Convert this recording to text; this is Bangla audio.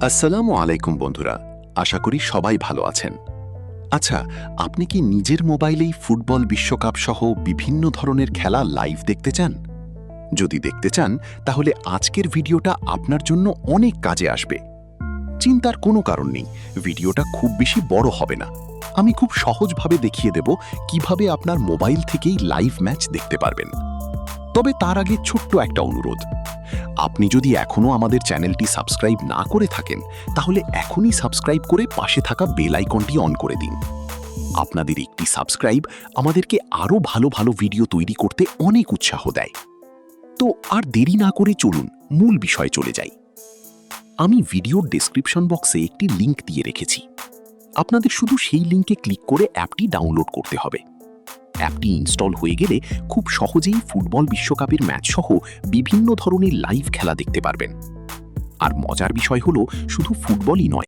আসসালামু আলাইকুম বন্ধুরা, আশা করি সবাই ভালো আছেন। আচ্ছা, আপনি কি নিজের মোবাইলেই ফুটবল বিশ্বকাপ সহ বিভিন্ন ধরনের খেলা লাইভ দেখতে চান? যদি দেখতে চান তাহলে আজকের ভিডিওটা আপনার জন্য অনেক কাজে আসবে। চিন্তার কোনো কারণ নেই, ভিডিওটা খুব বেশি বড় হবে না। আমি খুব সহজভাবে দেখিয়ে দেব কিভাবে আপনার মোবাইল থেকেই লাইভ ম্যাচ দেখতে পারবেন। তবে তার আগে ছোট্ট একটা অনুরোধ, আপনি যদি এখনও আমাদের চ্যানেলটি সাবস্ক্রাইব না করে থাকেন তাহলে এখনই সাবস্ক্রাইব করে পাশে থাকা বেল আইকনটি অন করে দিন। আপনাদের একটি সাবস্ক্রাইব আমাদেরকে আরও ভালো ভালো ভিডিও তৈরি করতে অনেক উৎসাহ দেয়। তো আর দেরি না করে চলুন মূল বিষয়ে চলে যাই। আমি ভিডিওর ডেসক্রিপশন বক্সে একটি লিংক দিয়ে রেখেছি। আপনাদের শুধু সেই লিংকে ক্লিক করে অ্যাপটি ডাউনলোড করতে হবে। অ্যাপটি ইনস্টল হয়ে গেলে খুব সহজেই ফুটবল বিশ্বকাপের ম্যাচ সহ বিভিন্ন ধরনের লাইভ খেলা দেখতে পারবেন। আর মজার বিষয় হলো, শুধু ফুটবলই নয়,